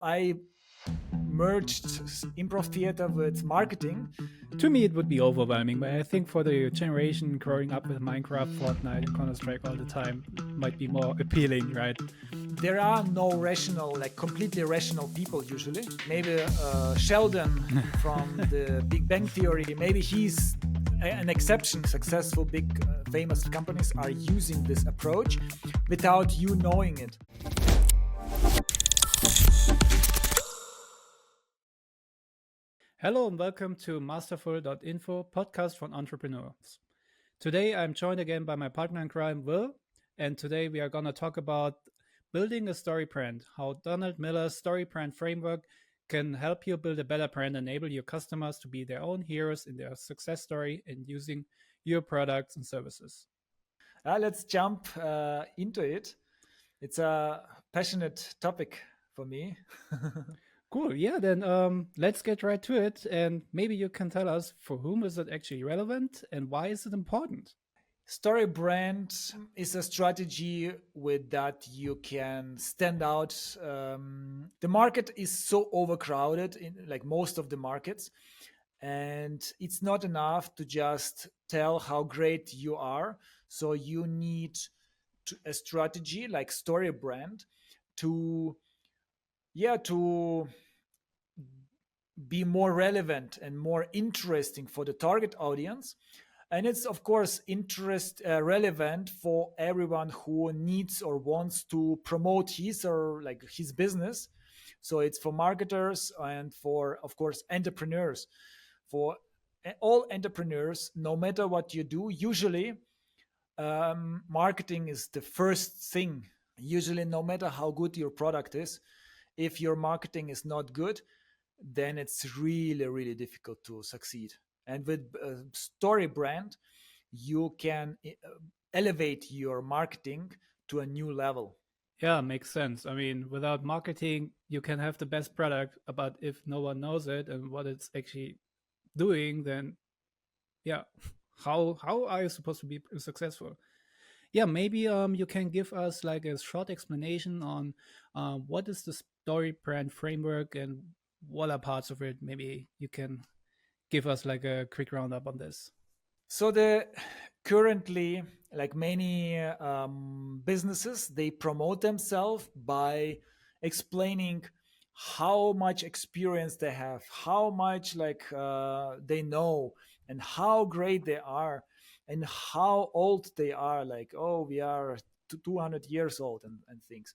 I merged improv theater with marketing. To me, it would be overwhelming, but I think for the generation growing up with Minecraft, Fortnite, and Counter Strike all the time, might be more appealing, right? There are no rational, like completely rational people usually. Maybe Sheldon from the Big Bang Theory, maybe he's an exception. Successful big famous companies are using this approach without you knowing it. Hello and welcome to Masterful.info, podcast for entrepreneurs. Today I'm joined again by my partner in crime, Will, and today we are going to talk about building a story brand, how Donald Miller's story brand framework can help you build a better brand, enable your customers to be their own heroes in their success story and using your products and services. Let's jump into it. It's a passionate topic for me. Cool. Yeah, then let's get right to it. And maybe you can tell us for whom is it actually relevant and why is it important? Story brand is a strategy with that you can stand out. The market is so overcrowded in like most of the markets, and it's not enough to just tell how great you are. So you need a strategy like story brand to to be more relevant and more interesting for the target audience. And it's of course interest relevant for everyone who needs or wants to promote his or like his business. So it's for marketers and for of course entrepreneurs. For all entrepreneurs, no matter what you do, usually marketing is the first thing. Usually, no matter how good your product is, if your marketing is not good, then it's really, really difficult to succeed. And with story brand, you can elevate your marketing to a new level. Yeah, makes sense. I mean, without marketing, you can have the best product, but if no one knows it and what it's actually doing, then yeah, how are you supposed to be successful? Yeah, maybe you can give us like a short explanation on what is the story brand framework and what are parts of it. Maybe you can give us like a quick roundup on this. So the currently, like many businesses, they promote themselves by explaining how much experience they have, how much they know, and how great they are, and how old they are. Like, oh, we are 200 years old and things.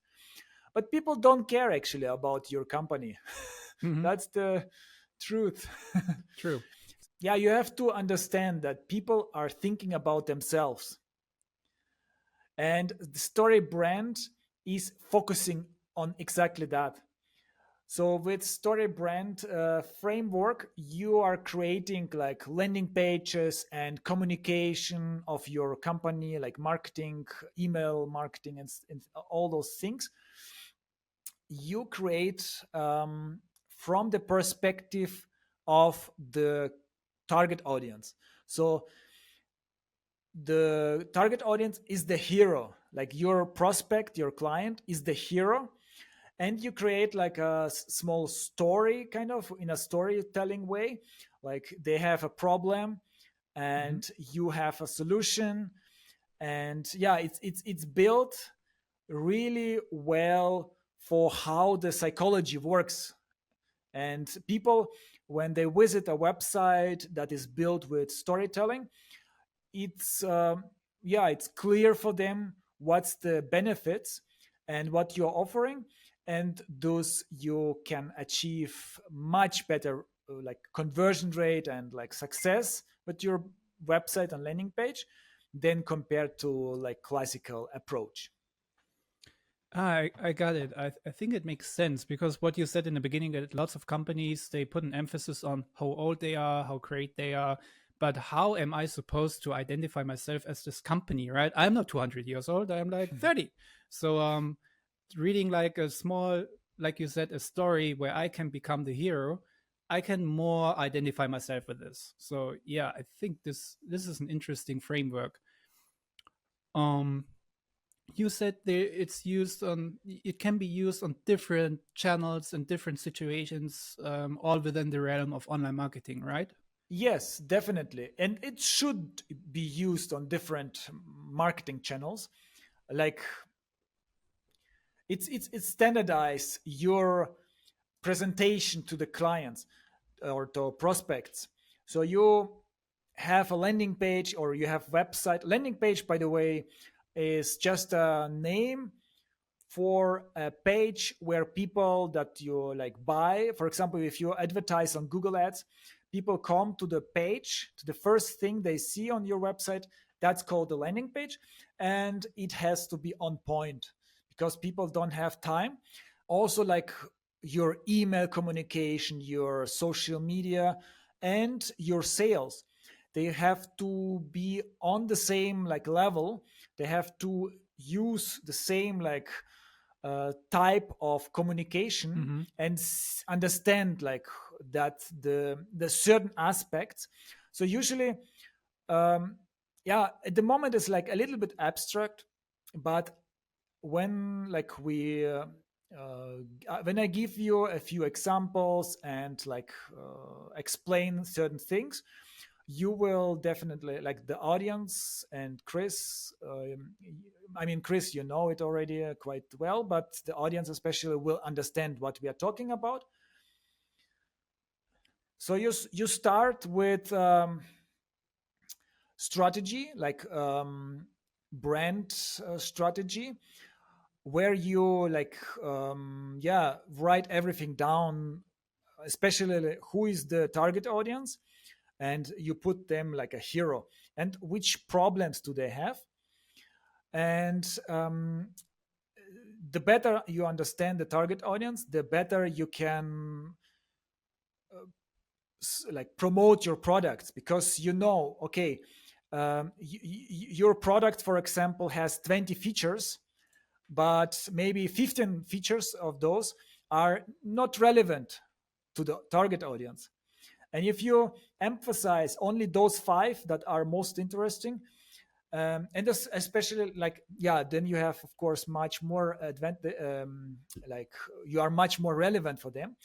But people don't care actually about your company. Hmm. That's the truth. True. Yeah, you have to understand that people are thinking about themselves, and the story brand is focusing on exactly that. So with story brand framework, you are creating like landing pages and communication of your company, like marketing, email marketing, and all those things. You create from the perspective of the target audience. So the target audience is the hero, like your prospect, your client is the hero, and you create like a small story, kind of in a storytelling way. Like they have a problem Hmm. and you have a solution, and yeah, it's built really well for how the psychology works. And people, when they visit a website that is built with storytelling, it's it's clear for them what's the benefits and what you're offering, and those you can achieve much better like conversion rate and like success with your website and landing page than compared to like classical approach. I got it. I think it makes sense because what you said in the beginning that lots of companies they put an emphasis on how old they are, how great they are, but how am I supposed to identify myself as this company, right? I'm not 200 years old. I'm like 30. So reading like a small, like you said, a story where I can become the hero, I can more identify myself with this. So yeah, I think this is an interesting framework. Um you said there it's used on it can be used on different channels and different situations, all within the realm of online marketing, right? Yes, definitely. And it should be used on different marketing channels. Like it's standardize your presentation to the clients or to prospects. So you have a landing page or you have website. Landing page, by the way, is just a name for a page where people that you like buy. For example, if you advertise on Google Ads, people come to the page, to the first thing they see on your website. That's called the landing page, and it has to be on point because people don't have time. Also, like your email communication, your social media, and your sales, they have to be on the same like level. They have to use the same like type of communication Mm-hmm. and understand like that the certain aspects. So usually, um, yeah, at the moment it's like a little bit abstract, but when like when I give you a few examples and like explain certain things, you will definitely like the audience and Chris. I mean, Chris, you know it already quite well, but the audience especially will understand what we are talking about. So you start with strategy, like brand strategy, where you like yeah, write everything down, especially like, who is the target audience, and you put them like a hero, and which problems do they have. And the better you understand the target audience, the better you can like promote your products, because you know, okay, your product, for example, has 20 features, but maybe 15 features of those are not relevant to the target audience. And if you emphasize only those five that are most interesting, and this especially like, yeah, then you have of course much more like you are much more relevant for them.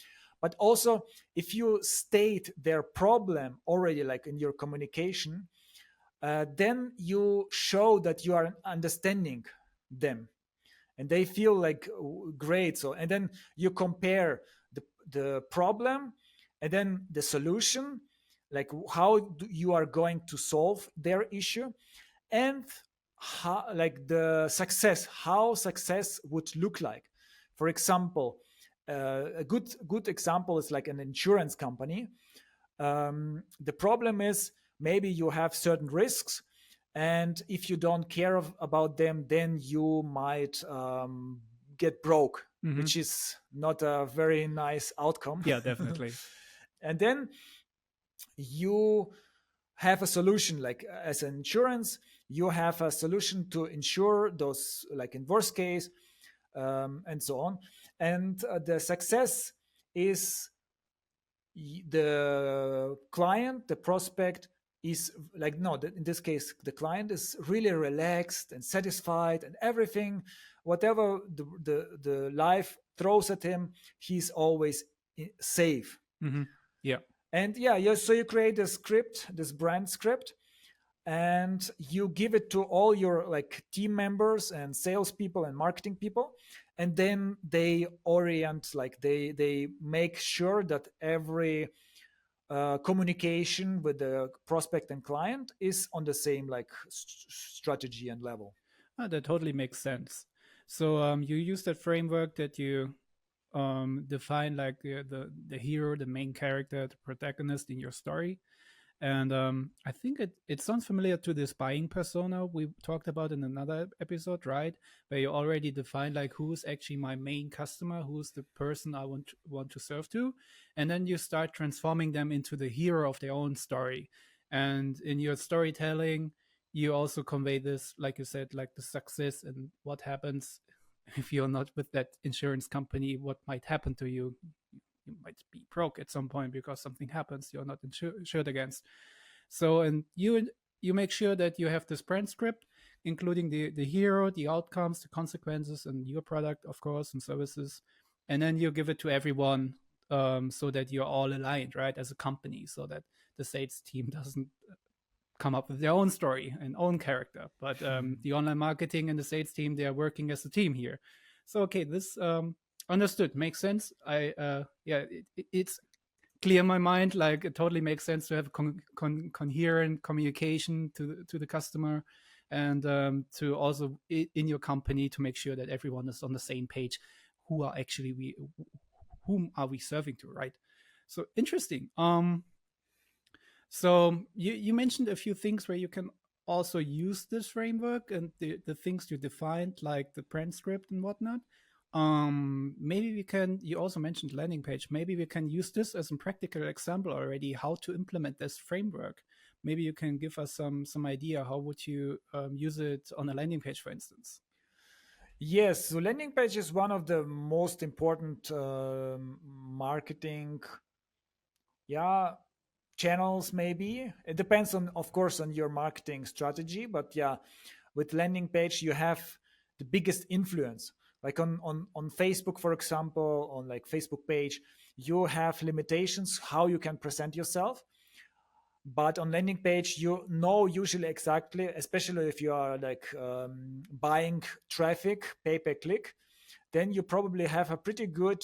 But also, if you state their problem already like in your communication, then you show that you are understanding them, and they feel like great. So, and then you compare the problem and then the solution, like how you are going to solve their issue, and how, like the success, how success would look like. For example, a good example is like an insurance company. The problem is maybe you have certain risks, and if you don't care about them, then you might get broke, Mm-hmm. which is not a very nice outcome. Yeah, definitely. And then you have a solution, like as an insurance, you have a solution to insure those, like in worst case, and so on. And the success is the client, the prospect is like, no, in this case, the client is really relaxed and satisfied, and everything, whatever the life throws at him, he's always safe. Mm-hmm. Yeah. And yeah, so you create a script, this brand script, and you give it to all your like team members and salespeople and marketing people, and then they orient, like they make sure that every communication with the prospect and client is on the same like strategy and level. That totally makes sense. So you use that framework that you define like the hero, the main character, the protagonist in your story. And I think it sounds familiar to this buying persona we talked about in another episode, right? Where you already define like who's actually my main customer, who's the person I want to serve to, and then you start transforming them into the hero of their own story. And in your storytelling, you also convey this, like you said, like the success and what happens if you're not with that insurance company, what might happen to you. You might be broke at some point because something happens you're not insured against. So, and you make sure that you have this brand script, including the hero, the outcomes, the consequences, and your product, of course, and services. And then you give it to everyone, so that you're all aligned, right, as a company, so that the sales team doesn't come up with their own story and own character. But the online marketing and the sales team, they are working as a team here. So okay, this understood, makes sense. It's clear in my mind. Like it totally makes sense to have coherent communication to the customer, and to also in your company to make sure that everyone is on the same page. Whom are we serving to, right? So interesting. So you mentioned a few things where you can also use this framework and the things you defined, like the brand script and whatnot. Maybe we can, you also mentioned landing page. Maybe we can use this as a practical example already, how to implement this framework. Maybe you can give us some idea, how would you use it on a landing page, for instance? Yes, so landing page is one of the most important marketing, yeah, channels. Maybe it depends on, of course, on your marketing strategy, but yeah, with landing page you have the biggest influence. Like on Facebook, for example, on like Facebook page, you have limitations how you can present yourself, but on landing page you know usually exactly, especially if you are like buying traffic pay per click, then you probably have a pretty good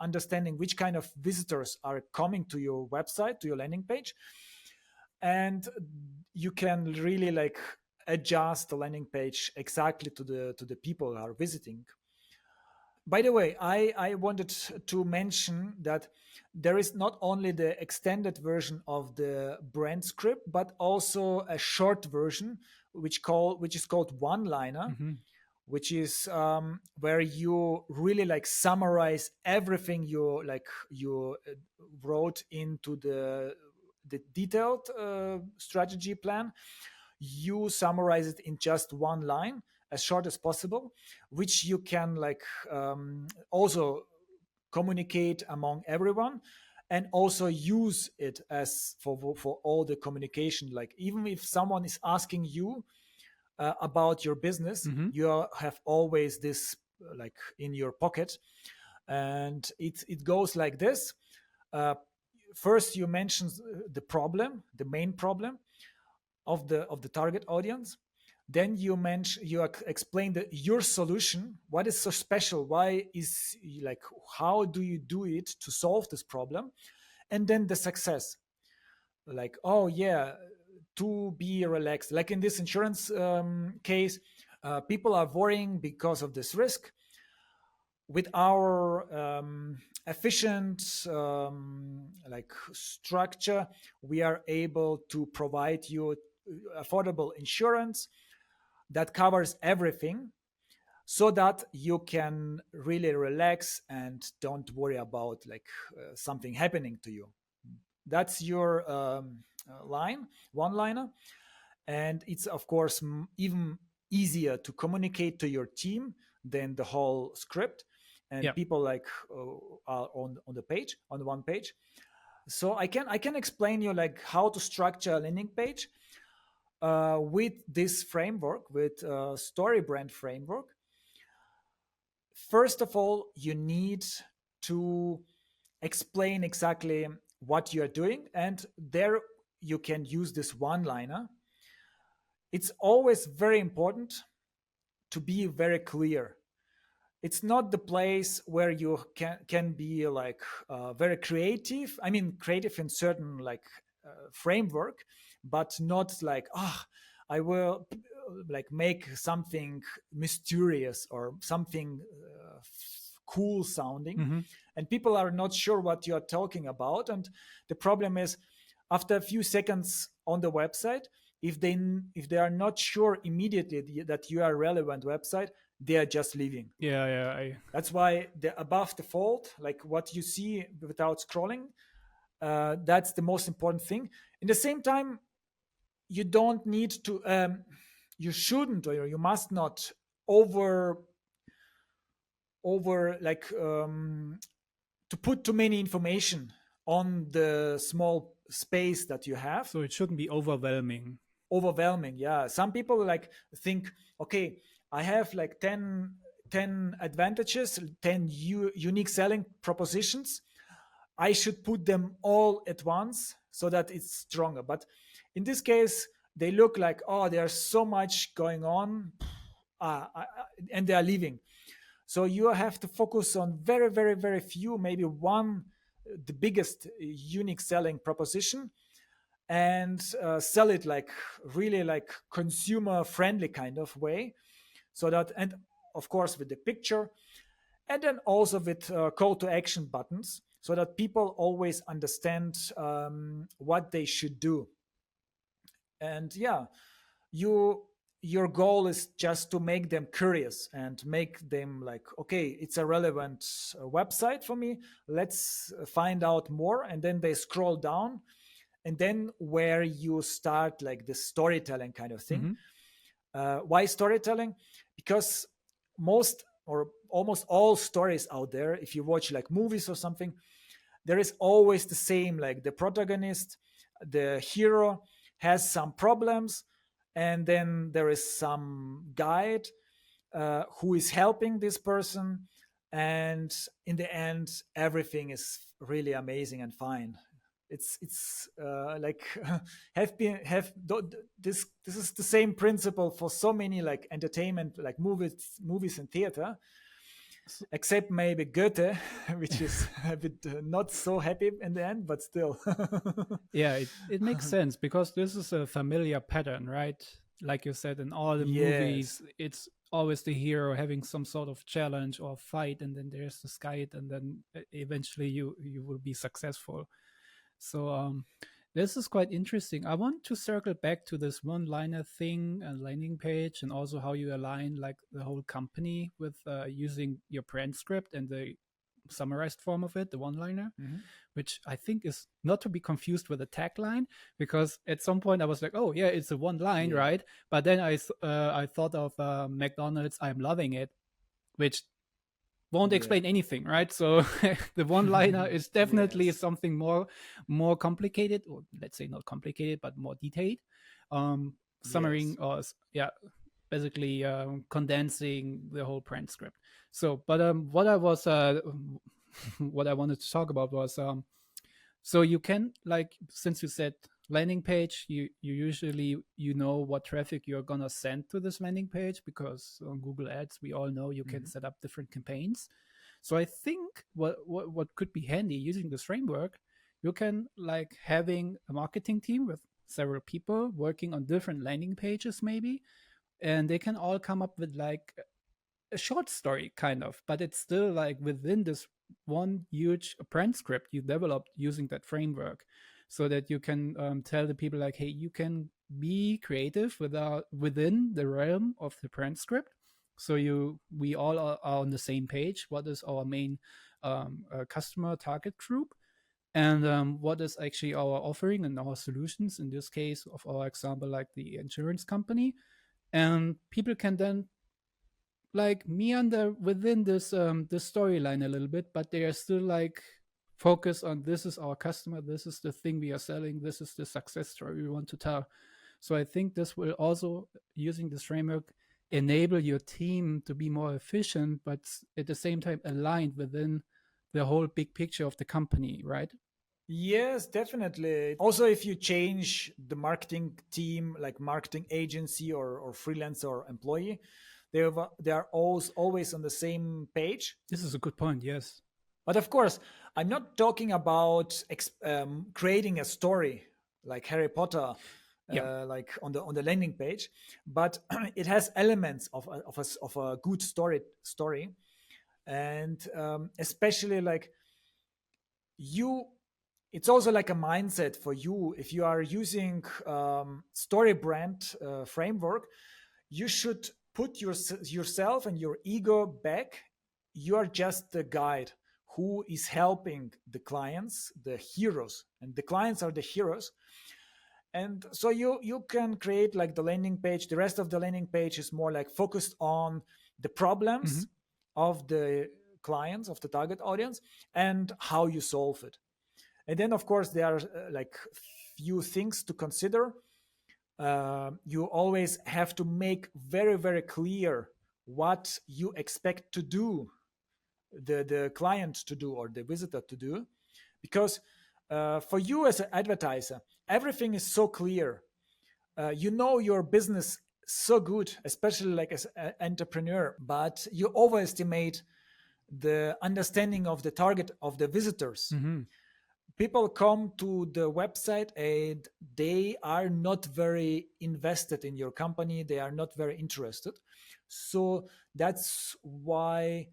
understanding which kind of visitors are coming to your website, to your landing page, and you can really like adjust the landing page exactly to the people who are visiting. By the way, I wanted to mention that there is not only the extended version of the brand script, but also a short version which is called one liner, Mm-hmm. which is where you really like summarize everything you wrote into the detailed strategy plan. You summarize it in just one line, as short as possible, which you can like also communicate among everyone, and also use it as for all the communication. Like even if someone is asking you about your business, Mm-hmm. you have always this like in your pocket, and it goes like this. uh, First you mention the problem, the main problem of the target audience. Then you explain your solution, what is so special, why is, like, how do you do it to solve this problem. And then the success, like, oh yeah, to be relaxed, like in this insurance case, people are worrying because of this risk. With our efficient like structure, we are able to provide you affordable insurance that covers everything, so that you can really relax and don't worry about like something happening to you. That's your line, one liner. And it's of course even easier to communicate to your team than the whole script, and Yeah. people like are on the page, on the one page. So I can explain you like how to structure a landing page with this framework, with StoryBrand framework. First of all, you need to explain exactly what you are doing, and there you can use this one liner. It's always very important to be very clear. It's not the place where you can be like very creative. I mean, creative in certain like framework, but not like, I will like make something mysterious or something cool sounding, Mm-hmm. and people are not sure what you are talking about. And the problem is, after a few seconds on the website, if they are not sure immediately that you are a relevant website, they are just leaving. Yeah, yeah. I That's why the above the fold, like what you see without scrolling, that's the most important thing. In the same time, you don't need to, you shouldn't, or you must not over like to put too many information on the small space that you have. So it shouldn't be overwhelming. overwhelming. Yeah, some people like think, okay, I have like 10 advantages, 10 unique selling propositions. I should put them all at once so that it's stronger. But in this case, they look like, oh, there's so much going on, and they are leaving. So you have to focus on very, very, very few, maybe one, the biggest unique selling proposition, and sell it like really like consumer friendly kind of way. So that, and of course with the picture, and then also with call to action buttons, so that people always understand what they should do. And yeah, you your goal is just to make them curious and make them like, okay, it's a relevant website for me, let's find out more. And then they scroll down, and then where you start like the storytelling kind of thing. Mm-hmm. Why storytelling? Because most or almost all stories out there, if you watch like movies or something, there is always the same, like the protagonist, the hero has some problems, and then there is some guide who is helping this person, and in the end everything is really amazing and fine. It's like this is the same principle for so many like entertainment, like movies and theater, So, except maybe Goethe, which is a bit not so happy in the end, but still. yeah, it makes sense because this is a familiar pattern, right? Like you said, in all the Yes. movies, it's always the hero having some sort of challenge or fight, and then there's this guide, and then eventually you will be successful. So this is quite interesting. I want to circle back to this one-liner thing and landing page, and also how you align like the whole company with using your brand script and the summarized form of it, the one-liner, Mhm. which I think is not to be confused with a tagline, because at some point I was like, oh yeah, it's a one line, Yeah. right? But then I thought of McDonald's, I'm loving it, which won't Yeah. explain anything, right? So the one liner is definitely Yes. something more complicated, or let's say not complicated but more detailed, summarizing Yes. or yeah, basically condensing the whole brand script. So but what I was what I wanted to talk about was so you can, like, since you said landing page, you usually you know what traffic you're gonna send to this landing page, because on Google Ads we all know you can Mhm. set up different campaigns. So I think what could be handy using this framework, you can like having a marketing team with several people working on different landing pages maybe, and they can all come up with like a short story kind of, but it's still like within this one huge brand script you developed using that framework, so that you can tell the people like, hey, you can be creative without within the realm of the brand script. So we all are on the same page. What is our main customer target group, and what is actually our offering and our solutions, in this case of our example, like the insurance company. And people can then like meander within this storyline a little bit, but they are still like focused on, this is our customer, this is the thing we are selling, this is the success story we want to tell. So I think this will also, using this framework, enable your team to be more efficient, but at the same time aligned within the whole big picture of the company, right? Yes, definitely. Also, if you change the marketing team, like marketing agency or freelance or employee, they are always on the same page. This is a good point. Yes. But of course, I'm not talking about creating a story like Harry Potter, Yeah. like on the landing page, but it has elements of a good story, and especially like you. It's also like a mindset for you. If you are using StoryBrand framework, you should put yourself and your ego back. You are just the guide who is helping the clients, the heroes, and the clients are the heroes. And so you can create like the landing page. The rest of the landing page is more like focused on the Hmm. problems of the clients, of the target audience, and how you solve it. And then of course there are like few things to consider. You always have to make very, very clear what you expect to do, the client to do or the visitor to do, because for you as an advertiser, everything is so clear. You know your business so good, especially like as an entrepreneur, but you overestimate the understanding of the target of the visitors. Mm-hmm. People come to the website and they are not very invested in your company, they are not very interested. So that's why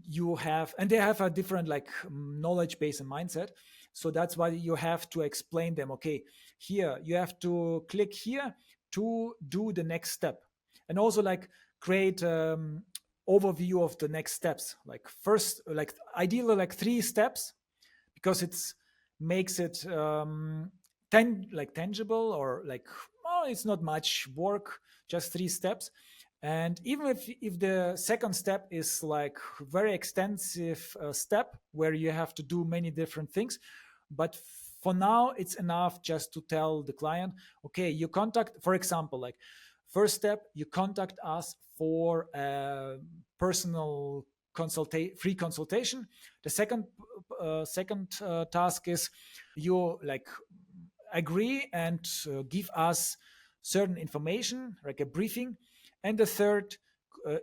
you have, and they have a different like knowledge base and mindset. So that's why you have to explain them, okay, here you have to click here to do the next step, and also like create overview of the next steps, like first, like ideally like 3 steps, because it's makes it like tangible, or like, oh, it's not much work, just 3 steps. And even if the second step is like very extensive step where you have to do many different things, but for now it's enough just to tell the client, okay, you contact, for example, like first step, you contact us for a personal free consultation. The second task is you like agree and give us certain information, like a briefing. And the third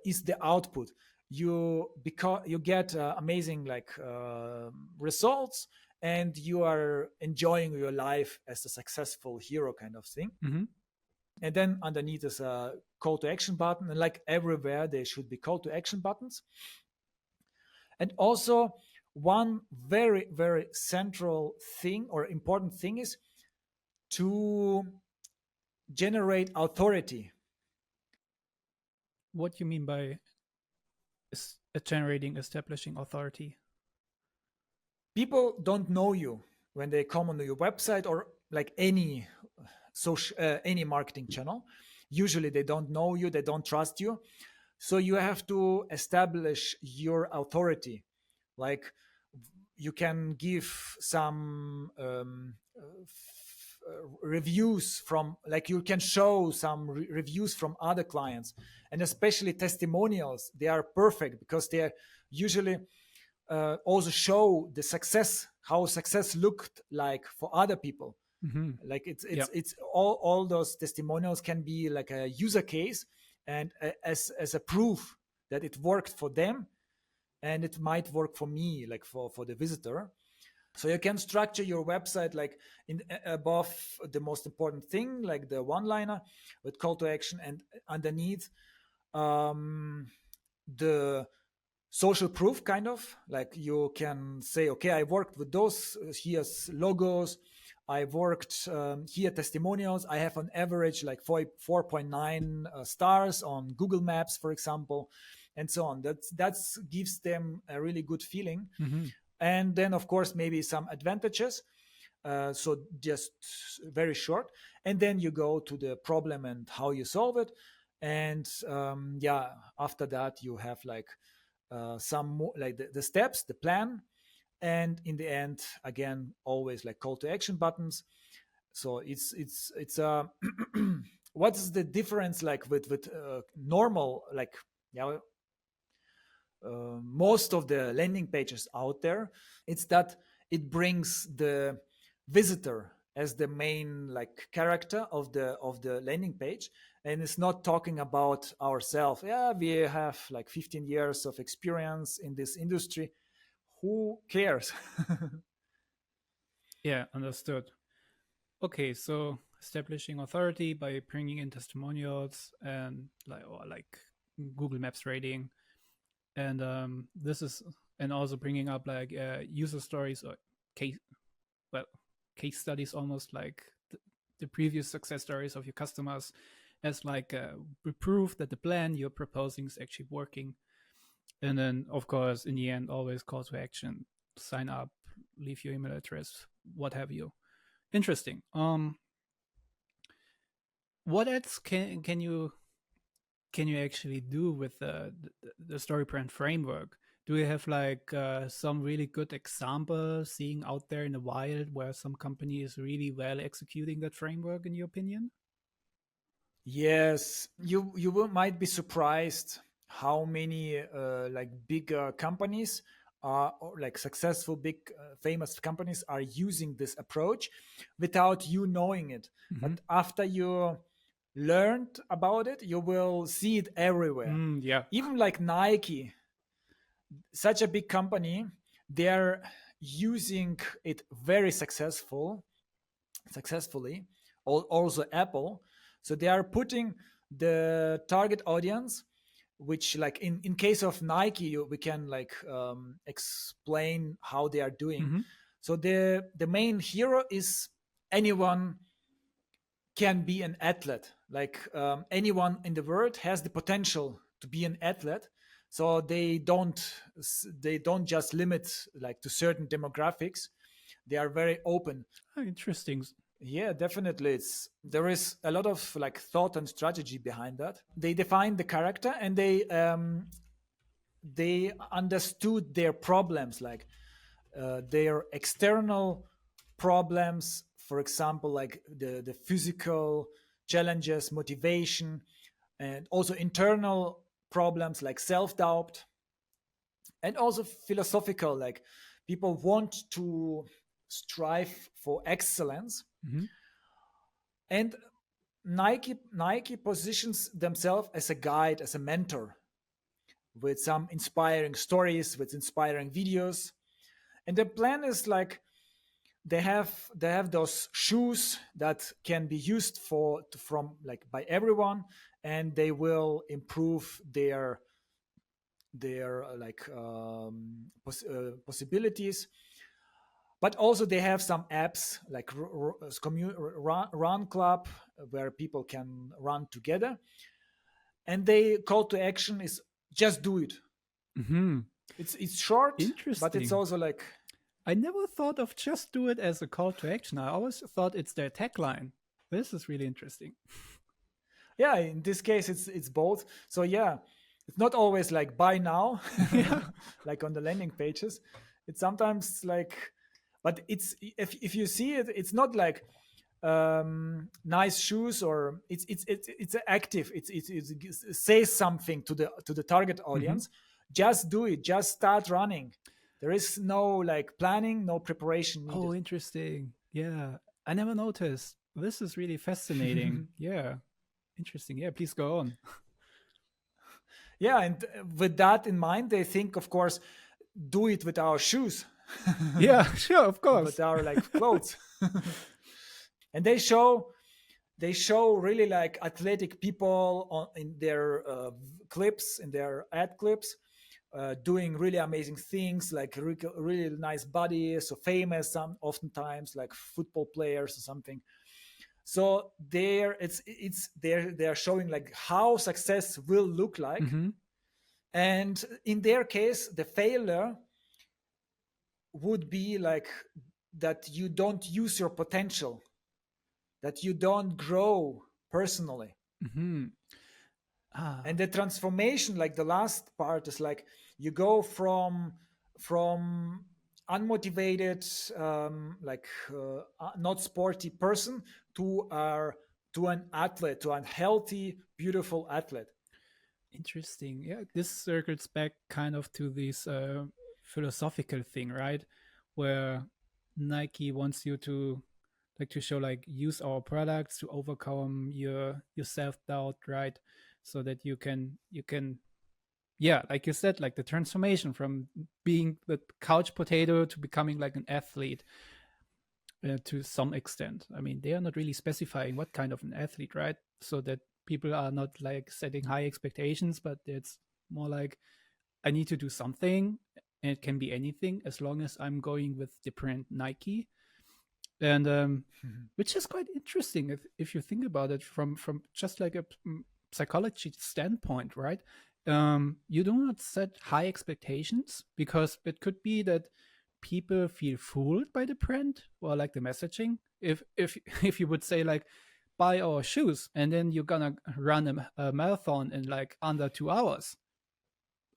is the output. You, because you get amazing like results, and you are enjoying your life as a successful hero kind of thing. Mm-hmm. And then underneath is a call to action button, and like everywhere there should be call to action buttons. And also, one very, very central thing or important thing is to generate authority. What do you mean by generating, establishing authority? People don't know you when they come on your website or like any social any marketing channel. Usually they don't know you, they don't trust you. So you have to establish your authority. Like you can give some reviews from, like you can show some reviews from other clients, and especially testimonials. They are perfect because they are usually also show the success, how success looked like for other people. Mm-hmm. Like it's Yeah. it's all those testimonials can be like a user case, and as a proof that it worked for them, and it might work for me, like for the visitor. So you can structure your website like in above the most important thing, like the one liner with call to action, and underneath um, the social proof, kind of like you can say, okay, I worked with those, here's logos, I worked here testimonials, I have on average like 4.9 stars on Google Maps, for example, and so on. That's gives them a really good feeling. Mm-hmm. And then of course maybe some advantages, so just very short, and then you go to the problem and how you solve it. And yeah, after that you have like some more like the steps, the plan, and in the end again always like call to action buttons. So it's what is the difference like with normal, like, yeah, most of the landing pages out there? It's that it brings the visitor as the main like character of the landing page, and it's not talking about ourselves. Yeah, we have like 15 years of experience in this industry. Who cares? Yeah, understood. Okay, so establishing authority by bringing in testimonials and like Google Maps rating, and this is, and also bringing up like user stories or case, well, case studies, almost like the previous success stories of your customers, as like proof that the plan you're proposing is actually working. And then of course in the end always call to action: sign up, leave your email address, what have you. Interesting. What else can you actually do with the StoryBrand framework? Do you have like some really good examples seeing out there in the wild where some company is really well executing that framework, in your opinion? Yes, might be surprised how many like bigger companies are, or like successful big famous companies are using this approach without you knowing it. Hmm. But after you learned about it, you will see it everywhere. Yeah. Even like Nike, such a big company, they're using it very successfully. Also Apple, so they are putting the target audience, which like in case of Nike, we can like explain how they are doing. Hmm. So the main hero is anyone can be an athlete, like anyone in the world has the potential to be an athlete. So they don't just limit like to certain demographics. They are very open. Oh, interesting. Yeah, definitely. It's there is a lot of like thought and strategy behind that. They define the character, and they understood their problems, like their external problems, for example, like the physical challenges, motivation, and also internal problems like self-doubt, and also philosophical, like people want to strive for excellence. Hmm. And Nike positions themselves as a guide, as a mentor, with some inspiring stories, with inspiring videos. And the plan is like they have those shoes that can be used from like by everyone, and they will improve their possibilities. But also they have some apps like run club, where people can run together, and they call to action is just do it. Hmm. It's short, but it's Interesting. also like, I never thought of just do it as a call to action. I always thought it's their tagline. This is really interesting. yeah, in this case it's both. So yeah, it's not always like buy now Yeah. like on the landing pages. It's sometimes like, but it's if you see it, it's not like nice shoes, or it's active. It says something to the target Hmm. audience. Just do it, just start running. There is no like planning, no preparation Oh, needed. interesting. Yeah. I never noticed. This is really fascinating. Yeah. Interesting. Yeah, please go on. Yeah, and with that in mind, they think, of course, do it with our shoes, Yeah, sure, of with course. our like clothes. And they show really like athletic people in their clips, in their ad clips, doing really amazing things, like really nice bodies, so famous, some oftentimes like football players or something. So there it's they're showing like how success will look like. Hmm. And in their case, the failure would be like that you don't use your potential, that you don't grow personally. Hmm. And Ah, the transformation, like the last part, is like you go from unmotivated, not sporty person to an athlete, to a healthy, beautiful athlete. interesting. Yeah, this circles back kind of to this philosophical thing, right? Where Nike wants you to like to show like use our products to overcome your self-doubt, right? So that you can yeah, like you said, like the transformation from being the couch potato to becoming like an athlete to some extent. I mean, they are not really specifying what kind of an athlete, right? So that people are not like setting high expectations, but it's more like I need to do something, and it can be anything as long as I'm going with the brand Nike. And which is quite interesting if you think about it from just like a psychology standpoint, right? You do not set high expectations because it could be that people feel fooled by the brand or like the messaging. If if you would say like buy our shoes and then you're gonna run a marathon in like under 2 hours,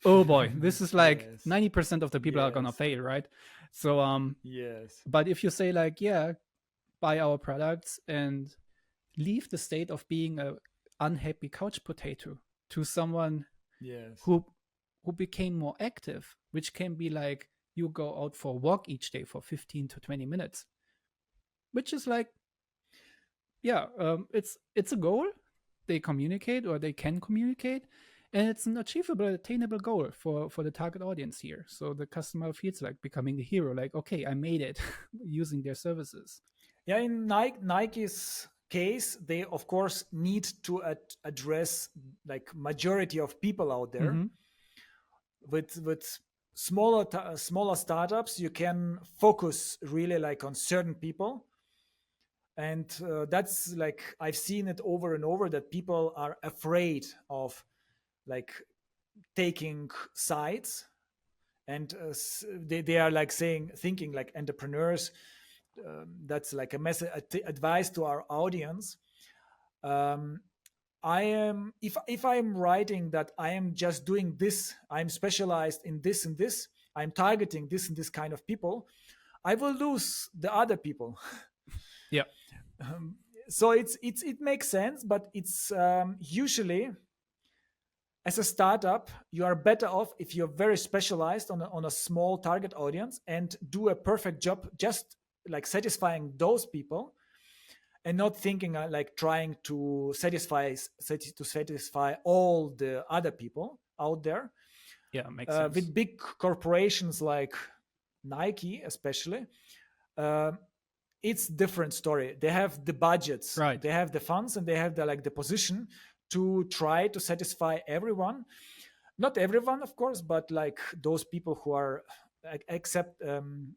oh boy, this is like Yes, 90% of the people are gonna yes, fail, right? So yes. but if you say like yeah, buy our products and leave the state of being unhappy couch potato to someone Yes. who became more active, which can be like you go out for a walk each day for 15 to 20 minutes, which is like, yeah, it's a goal. They communicate, or they can communicate, and it's an achievable, attainable goal for the target audience here. So the customer feels like becoming the hero, like, okay, I made it using their services. Yeah, in Nike's case, they of course need to address like majority of people out there. Mm-hmm. With smaller startups, you can focus really like on certain people, and that's like I've seen it over and over that people are afraid of like taking sides, and they are like thinking like entrepreneurs. That's like a message advice to our audience. um, I am, if I am writing that I am just doing this, I'm specialized in this and this, I'm targeting this and this kind of people, I will lose the other people. Yeah. um, so it makes sense, but it's usually, as a startup, you are better off if you're very specialized on a small target audience and do a perfect job just like satisfying those people, and not thinking like trying to satisfy all the other people out there. Yeah, makes sense. With big corporations like Nike especially, uh, it's different story. They have the budgets, Right. they have the funds, and they have the like the position to try to satisfy everyone. Not everyone, of course, but like those people who are accept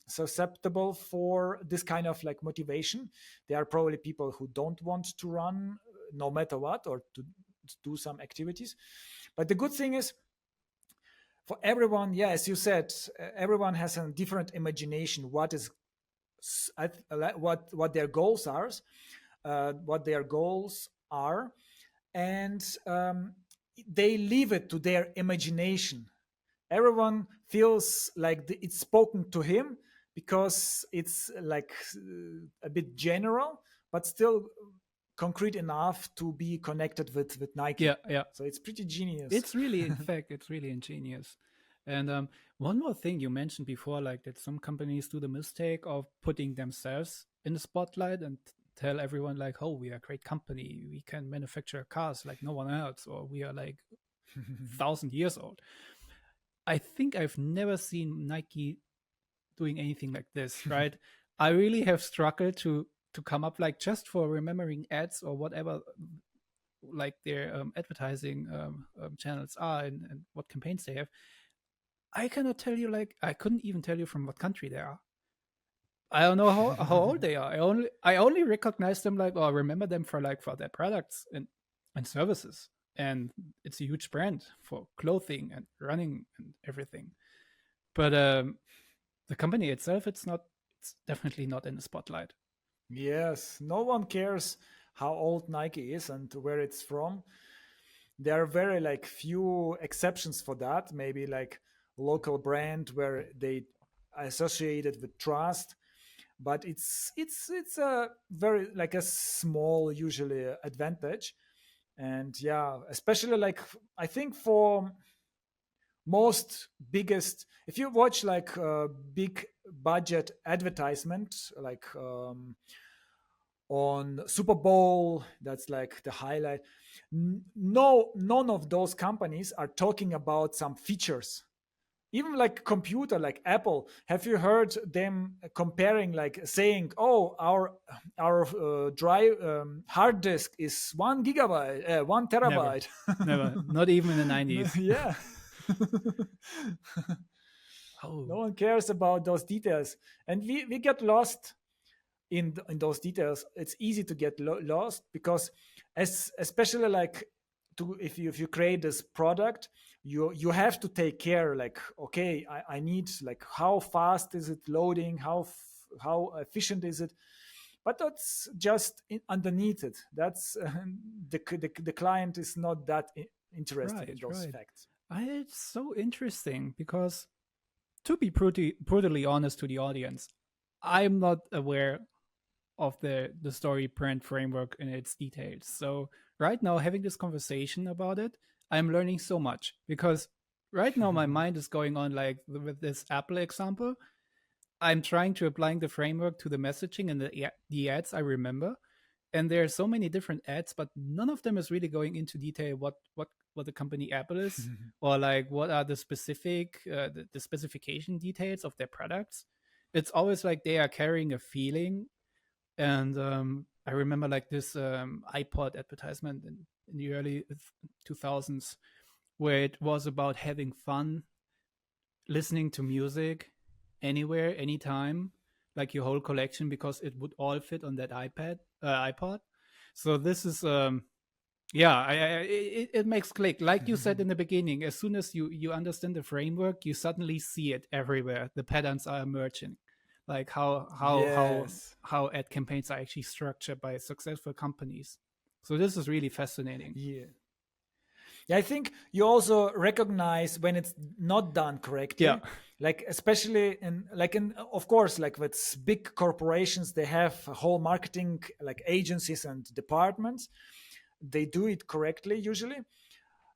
susceptible for this kind of like motivation. They are probably people who don't want to run no matter what, or to do some activities. But the good thing is, for everyone, yeah, as you said, everyone has a different imagination what is what their goals are, what their goals are, and they leave it to their imagination. Everyone feels like it's spoken to him because it's like a bit general, but still concrete enough to be connected with Yeah, Nike. yeah. So it's pretty genius. It's really, in fact, it's really ingenious. And one more thing you mentioned before, like that some companies do the mistake of putting themselves in the spotlight and tell everyone like, "Oh, we are a great company. We can manufacture cars like no one else, or we are like 1,000 years old." I think I've never seen Nike doing anything like this, right? I really have struggled to come up, like, just for remembering ads or whatever, like their advertising channels are, and what campaigns they have. I cannot tell you, like, I couldn't even tell you from what country they are. I don't know how old they are. I only recognize them, like, or remember them for, like, for their products and services. And it's a huge brand for clothing and running and everything. But the company itself, it's definitely not in the spotlight. Yes, no one cares how old Nike is and where it's from. There are very like few exceptions for that. Maybe like local brand where they associated with trust, but it's a very like a small usually advantage. And yeah, especially like I think for most biggest, if you watch like a big budget advertisement like on Super Bowl, that's like the highlight. No, none of those companies are talking about some features. Even like computer, like Apple, have you heard them comparing, like saying, "Oh, our drive hard disk is 1 gigabyte, 1 Never, terabyte." never, not even in the 90s. Yeah. No Oh, one cares about those details, and we get lost in those details. It's easy to get lost because, especially like, to if you create this product, you have to take care, like, okay, I need like how fast is it loading, how efficient is it. But that's just underneath it. That's the client is not that interested in right, those right. facts. It's so interesting because, to be brutally honest to the audience, I'm not aware of the story brand framework in its details. So right now, having this conversation about it, I'm learning so much because right now my mind is going on like with this Apple example. I'm trying to applying the framework to the messaging and the ads I remember, and there are so many different ads, but none of them is really going into detail what the company Apple is, or like what are the specific the specification details of their products. It's always like they are carrying a feeling, and I remember like this iPod advertisement in the early 2000s where it was about having fun listening to music anywhere, anytime, like your whole collection, because it would all fit on that iPod. So this is, yeah, it makes click. Like you said in the beginning, as soon as you understand the framework, you suddenly see it everywhere. The patterns are emerging, like Yes. how ad campaigns are actually structured by successful companies. So this is really fascinating. Yeah. Yeah, I think you also recognize when it's not done Yeah. correctly. Like especially in of course like with big corporations, they have whole marketing like agencies and departments. They do it correctly usually.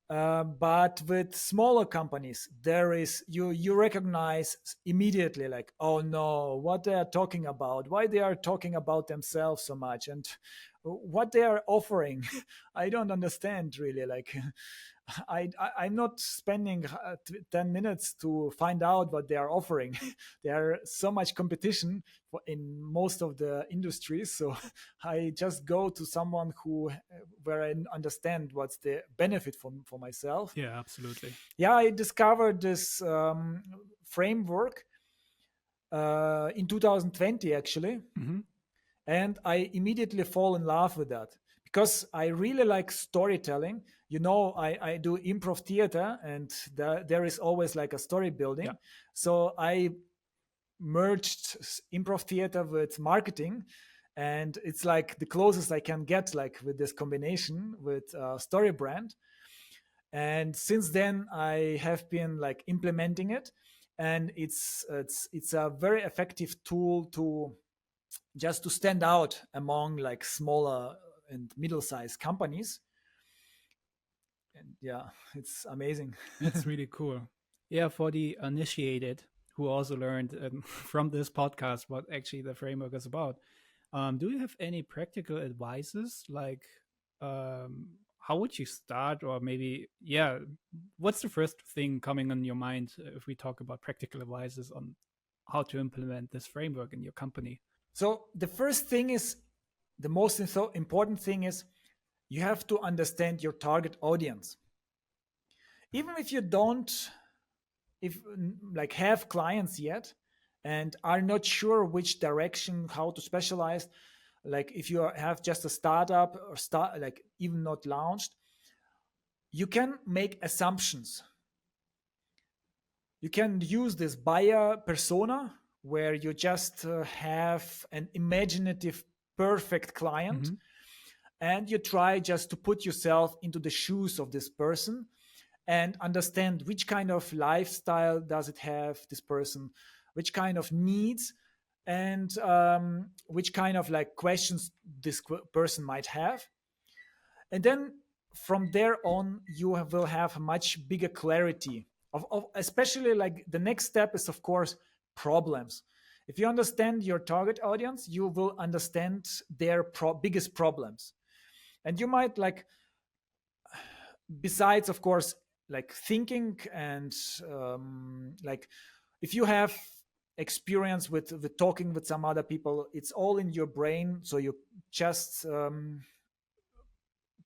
But with smaller companies, there is you recognize immediately like, oh no, what they are talking about, why they are talking about themselves so much, and what they are offering. I don't understand really. Like, I'm not spending 10 minutes to find out what they are offering. There are so much competition in most of the industries, so I just go to someone who where I understand what's the benefit for myself. Yeah, absolutely. Yeah, I discovered this framework in 2020 actually, Hmm. and I immediately fall in love with that because I really like storytelling. You know, I do improv theater, and there is always like a story Yeah. building. So I merged improv theater with marketing, and it's like the closest I can get like with this combination with StoryBrand. And since then I have been like implementing it, and it's a very effective tool to just to stand out among like smaller and middle-sized companies. And yeah, it's amazing. It's really cool. Yeah, for the uninitiated who also learned from this podcast what actually the framework is about, do you have any practical advices? Like, how would you start, or maybe, yeah, what's the first thing coming on your mind if we talk about practical advices on how to implement this framework in your company? So the first thing is, the most important thing is, you have to understand your target audience. Even if you don't, if like have clients yet and are not sure which direction, how to specialize, like if you have just a startup or start like even not launched, you can make assumptions. You can use this buyer persona where you just have an imaginative perfect client, Hmm. and you try just to put yourself into the shoes of this person and understand which kind of lifestyle does it have, this person, which kind of needs, and which kind of like questions this person might have. And then from there on will have a much bigger clarity of especially like the next step is of course problems. If you understand your target audience, you will understand their biggest problems. And you might like, besides of course like thinking and like, if you have experience with talking with some other people, it's all in your brain, so you just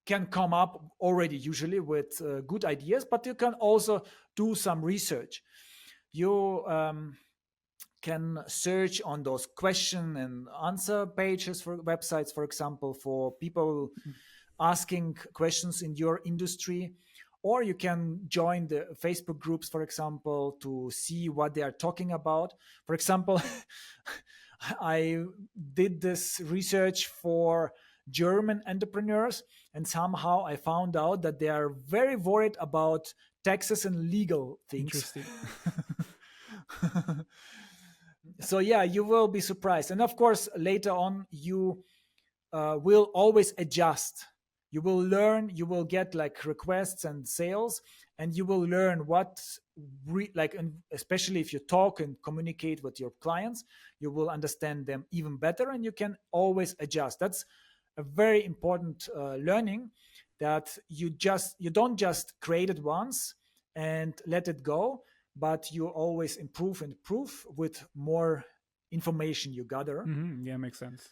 can come up already usually with good ideas. But you can also do some research. You can search on those question and answer pages for websites, for example, for people asking questions in your industry. Or you can join the Facebook groups, for example, to see what they are talking about. For example, I did this research for German entrepreneurs, and somehow I found out that they are very worried about taxes and legal things. Interesting. So yeah, you will be surprised. And of course later on you will always adjust. You will learn, you will get like requests and sales, and you will learn what like, and especially if you talk and communicate with your clients, you will understand them even better, and you can always adjust. That's a very important learning, that you don't just create it once and let it go, but you always improve and improve with more information you gather. Yeah, makes sense.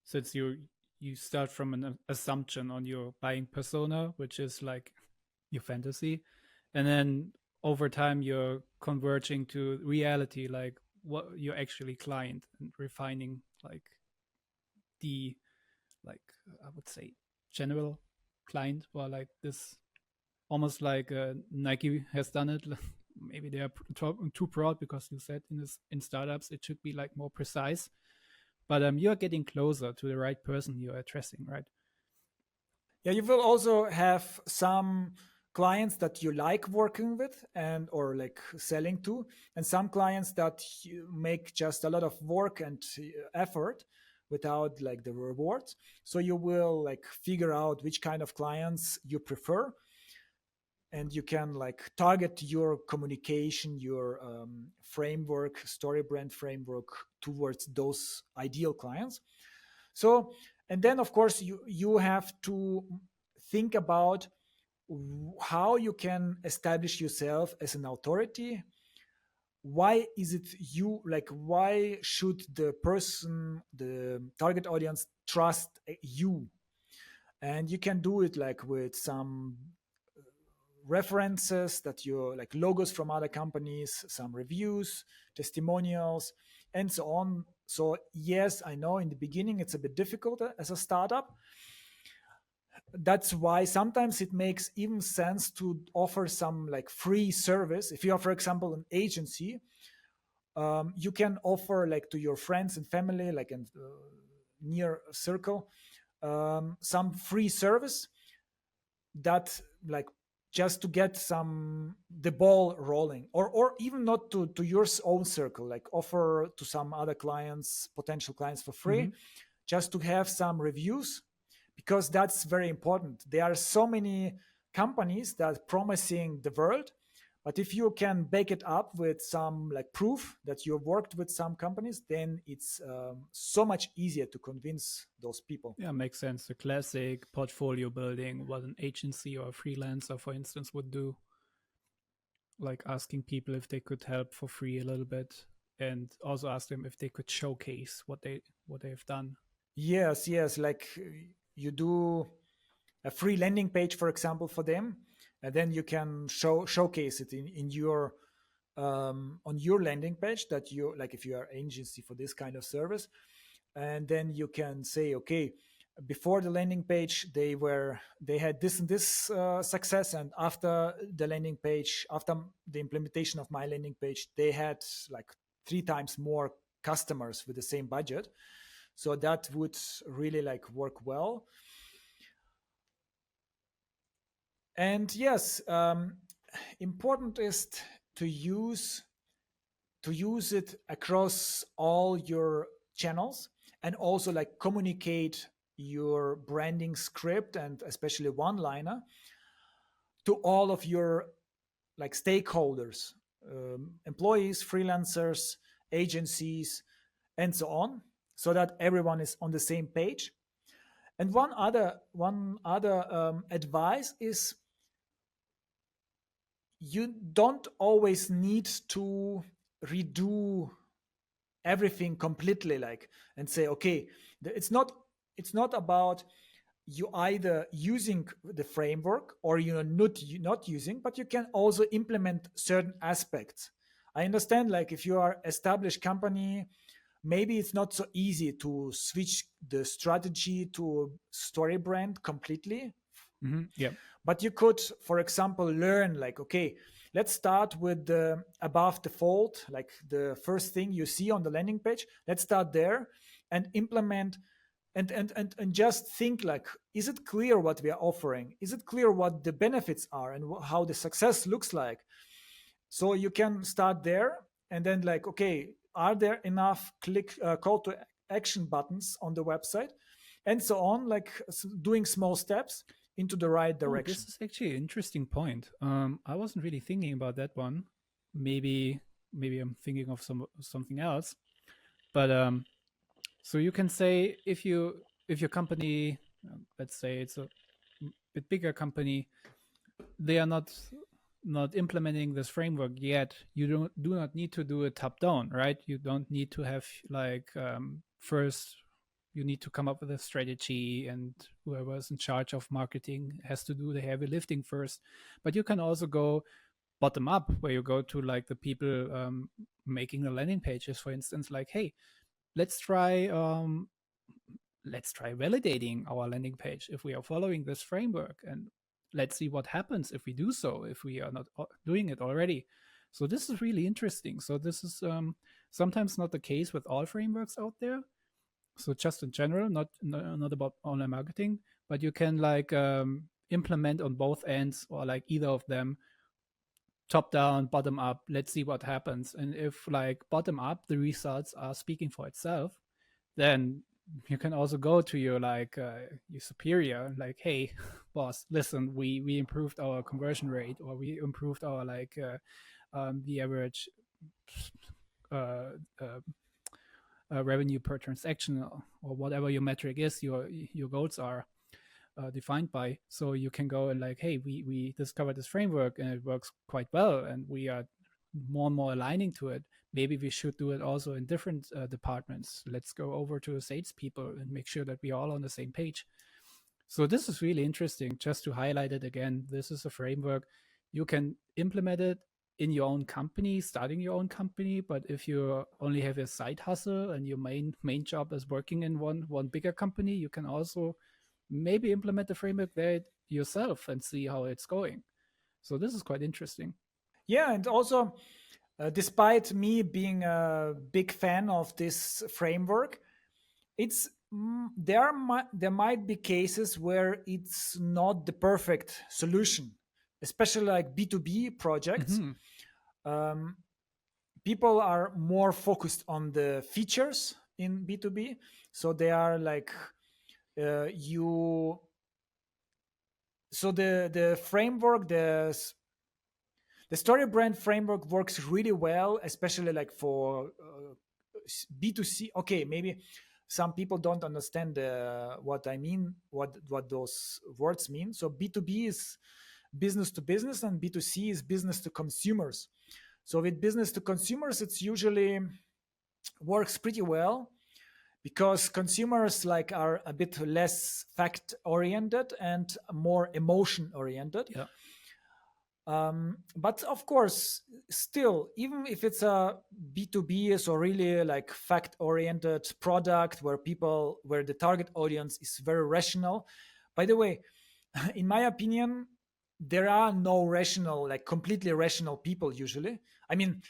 Since you start from an assumption on your buying persona, which is like your fantasy, and then over time you're converging to reality, like what you're actually client, and refining like the like I would say general client, or like this almost like Nike has done it. Maybe they are too broad, because you said in startups it should be like more precise. But you're getting closer to the right person you're addressing, right? Yeah, you will also have some clients that you like working with and or like selling to, and some clients that you make just a lot of work and effort without like the rewards. So you will like figure out which kind of clients you prefer, and you can like target your communication, your framework, story brand framework, towards those ideal clients. So, and then of course you have to think about how you can establish yourself as an authority. Why is it you, like why should the person, the target audience, trust you? And you can do it like with some references that you like, logos from other companies, some reviews, testimonials, and so on. So yes, I know in the beginning it's a bit difficult as a startup. That's why sometimes it makes even sense to offer some like free service. If you are, for example, an agency, you can offer like to your friends and family, like in near circle, some free service that like just to get some the ball rolling, or even not to your own circle, like offer to some other clients, potential clients, for free, Mm-hmm. just to have some reviews, because that's very important. There are so many companies that are promising the world, but if you can back it up with some like proof that you worked with some companies, then it's so much easier to convince those people. Yeah, makes sense. The classic portfolio building, what an agency or a freelancer, for instance, would do, like asking people if they could help for free a little bit, and also ask them if they could showcase what they've done. Yes, yes, like you do a free landing page, for example, for them, and then you can showcase it in your on your landing page, that you like, if you are agency for this kind of service. And then you can say, okay, before the landing page they had this and this success, and after the landing page, after the implementation of my landing page, they had like 3 times more customers with the same budget. So that would really like work well. And yes, important is to use it across all your channels, and also like communicate your branding script, and especially one liner, to all of your like stakeholders, employees, freelancers, agencies, and so on, so that everyone is on the same page. And one other advice is, you don't always need to redo everything completely, like, and say, okay, it's not about you either using the framework or you're not using, but you can also implement certain aspects. I understand, like if you are established company, maybe it's not so easy to switch the strategy to story brand completely. Yeah. But you could, for example, learn like, okay, let's start with the above the fold, like the first thing you see on the landing page. Let's start there and implement, and just think like, is it clear what we are offering? Is it clear what the benefits are and how the success looks like? So you can start there, and then like, okay, are there enough call to action buttons on the website? and so on, like doing small steps into the right Oh, direction. this is actually an interesting point. I wasn't really thinking about that one. Maybe maybe I'm thinking of something else. But so you can say if your company, let's say it's a bit bigger company, they are not implementing this framework yet. You don't do not need to do it top down, right? You don't need to have like first you need to come up with a strategy, and whoever is in charge of marketing has to do the heavy lifting first. But you can also go bottom up, where you go to like the people making the landing pages, for instance, like, hey, let's try let's try validating our landing page if we are following this framework, and let's see what happens if we do so, if we are not doing it already. So this is really interesting. So this is sometimes not the case with all frameworks out there. So just in general, not about online marketing, but you can like implement on both ends, or like either of them, top down, bottom up. Let's see what happens. And if like bottom up the results are speaking for itself, then you can also go to your like your superior, like, hey, boss, listen, we improved our conversion rate, or we improved our like the average uh, uh, revenue per transaction, or whatever your metric is, your goals are defined by. So you can go and like, hey, we discovered this framework and it works quite well, and we are more and more aligning to it. Maybe we should do it also in different departments. Let's go over to the salespeople and make sure that we are all on the same page. So this is really interesting. Just to highlight it again, this is a framework. You can implement it in your own company, starting your own company. But if you only have a side hustle and your main job is working in one bigger company, you can also maybe implement the framework there yourself and see how it's going. So this is quite interesting. Yeah, and also, despite me being a big fan of this framework, it's there might be cases where it's not the perfect solution, especially like B2B projects. Mm-hmm. Um, People are more focused on the features in B2B, so they are like you. So the framework, the story brand framework works really well, especially like for B2C. Okay, maybe some people don't understand what I mean, what those words mean. So B2B is business to business, and B2C is business to consumers. So with business to consumers, it's usually works pretty well because consumers like are a bit less fact oriented and more emotion oriented. Yeah. But of course, still, even if it's a B2B, so really like fact oriented product where the target audience is very rational. By the way, in my opinion, there are no rational, like completely rational people usually. I mean,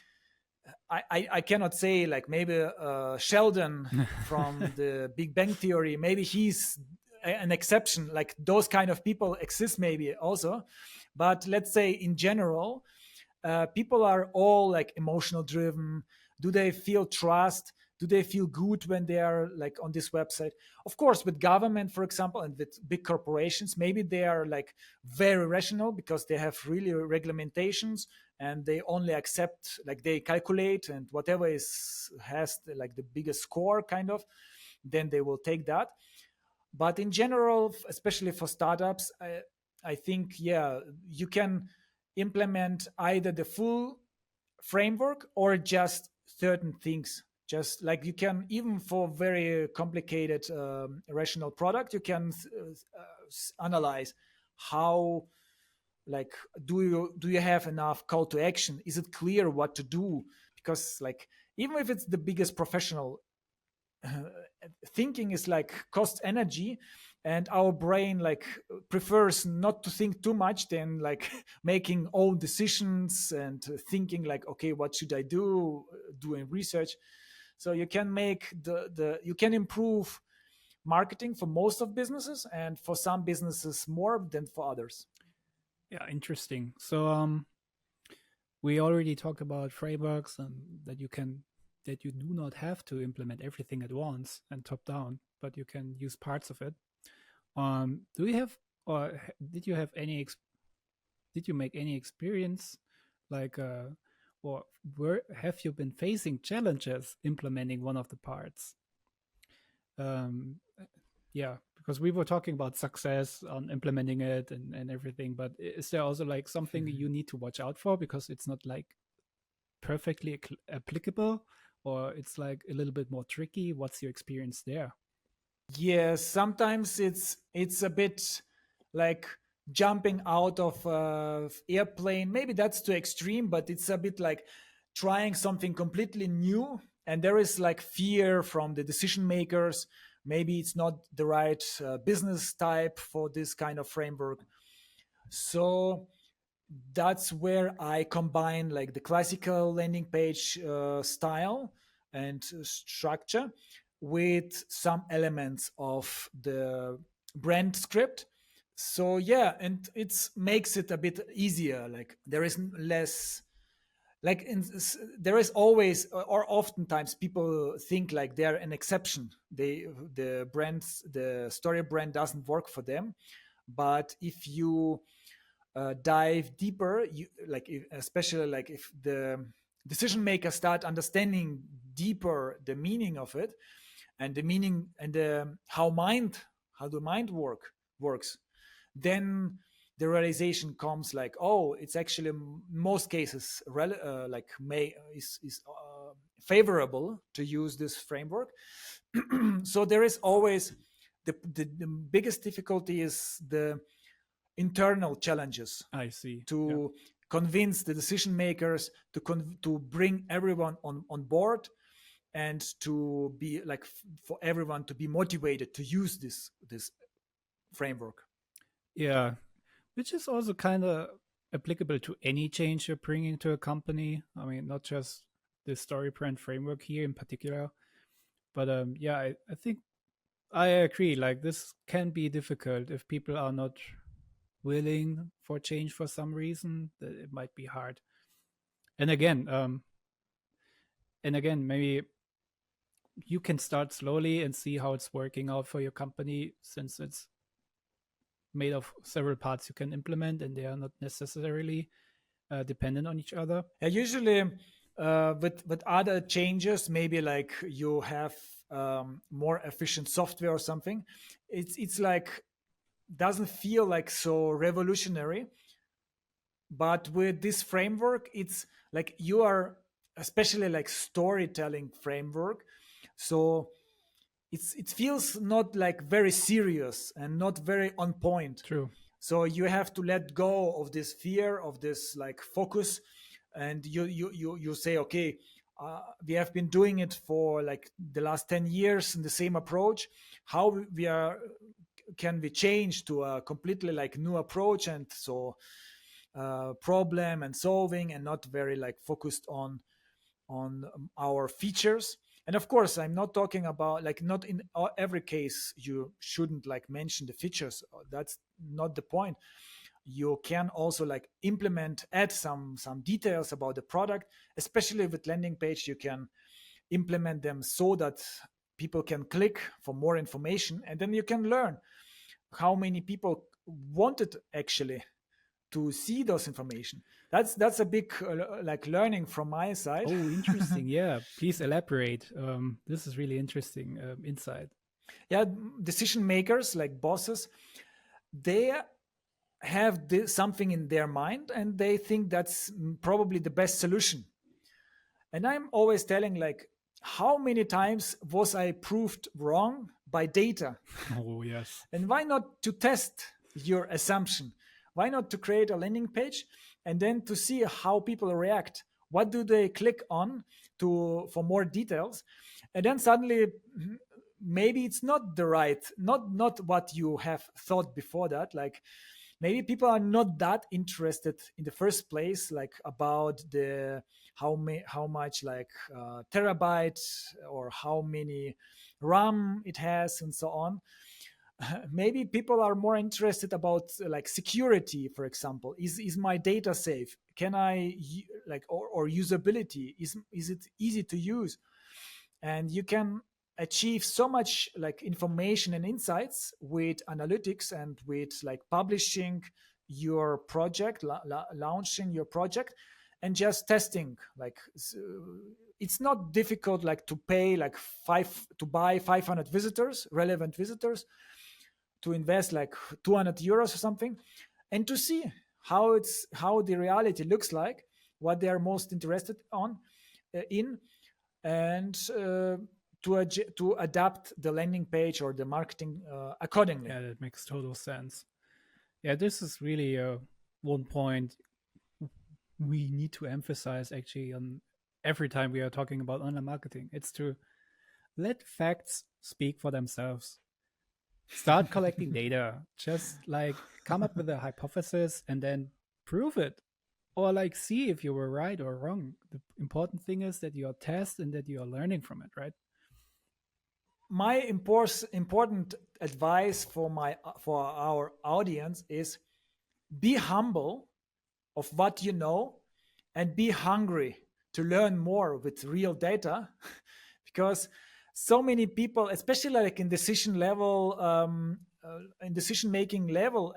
I cannot say like maybe Sheldon from the Big Bang Theory, maybe he's an exception. Like those kind of people exist maybe also, but let's say in general, people are all like emotional driven. Do they feel trust? Do they feel good when they are like on this website? Of course, with government, for example, and with big corporations, maybe they are like very rational because they have really regulations and they only accept, like they calculate, and whatever is has like the biggest score kind of, then they will take that. But in general, especially for startups, I think, yeah, you can implement either the full framework or just certain things. Just like you can, even for very complicated rational product, you can analyze how, like, do you have enough call to action? Is it clear what to do? Because like even if it's the biggest professional, thinking is like cost energy, and our brain like prefers not to think too much than like making own decisions and thinking like, okay, what should I do, doing research. So you can make the you can improve marketing for most of businesses, and for some businesses more than for others. Yeah, interesting. So we already talked about frameworks and that you can that you do not have to implement everything at once and top down, but you can use parts of it. Do you have, or did you have did you make any experience, like, or where have you been facing challenges implementing one of the parts? Um, yeah, because we were talking about success on implementing it and everything, but is there also like something you need to watch out for because it's not like perfectly applicable, or it's like a little bit more tricky? What's your experience there? Yeah, sometimes it's a bit like jumping out of airplane. Maybe that's too extreme, but it's a bit like trying something completely new, and there is like fear from the decision makers. Maybe it's not the right business type for this kind of framework. So that's where I combine like the classical landing page style and structure with some elements of the brand script. So yeah, and it makes it a bit easier. Like there is less like there is always or oftentimes people think like they're an exception. The story brand doesn't work for them. But if you dive deeper, you like especially like if the decision makers start understanding deeper the meaning of it, and the meaning and how the mind works, then the realization comes like, oh, it's actually most cases like may is favorable to use this framework. So there is always the biggest difficulty is the internal challenges I see. Yeah. to convince the decision makers to bring everyone on board, and to be like for everyone to be motivated to use this framework. Yeah, which is also kind of applicable to any change you're bringing to a company. I mean, not just the story brand framework here in particular, but yeah, I think I agree. Like, this can be difficult if people are not willing for change for some reason. That it might be hard. And again, maybe you can start slowly and see how it's working out for your company, since it's made of several parts you can implement and they are not necessarily dependent on each other. Usually with other changes, maybe like you have more efficient software or something, it's like doesn't feel like so revolutionary. But with this framework, it's like you are, especially like storytelling framework, so it feels not like very serious and not very on point. True. So you have to let go of this fear of this like focus, and you say, okay, we have been doing it for like the last 10 years in the same approach. How we are can we change to a completely like new approach, and so problem and solving, and not very like focused on our features. And of course, I'm not talking about like not in every case you shouldn't like mention the features. That's not the point. You can also like implement, add some details about the product, especially with landing page. You can implement them so that people can click for more information, and then you can learn how many people wanted actually to see those information. That's a big like learning from my side. Oh, interesting. Yeah, please elaborate. This is really interesting insight. Yeah, decision makers like bosses, they have something in their mind, and they think that's probably the best solution. And I'm always telling like, how many times was I proved wrong by data? Oh, yes. And why not to test your assumption? Why not to create a landing page and then to see how people react? What do they click on to for more details? And then suddenly maybe it's not the right, not what you have thought before that. Like maybe people are not that interested in the first place, like about the how much like terabyte or how many RAM it has and so on. Maybe people are more interested about like security, for example. Is my data safe? Can I like or usability? Is it easy to use? and you can achieve so much like information and insights with analytics and with like publishing your project, launching your project, and just testing. Like it's not difficult like to pay like buy 500 visitors, relevant visitors, to invest like 200 euros or something, and to see how the reality looks like, what they are most interested in, and to adapt the landing page or the marketing accordingly. Yeah, that makes total sense. Yeah, this is really one point we need to emphasize actually on every time we are talking about online marketing. It's to let facts speak for themselves. Start collecting data. Just like come up with a hypothesis and then prove it. Or like see if you were right or wrong. The important thing is that you are test and that you are learning from it, right? My important advice for our audience is be humble of what you know and be hungry to learn more with real data because so many people, especially like in decision level, in decision making level,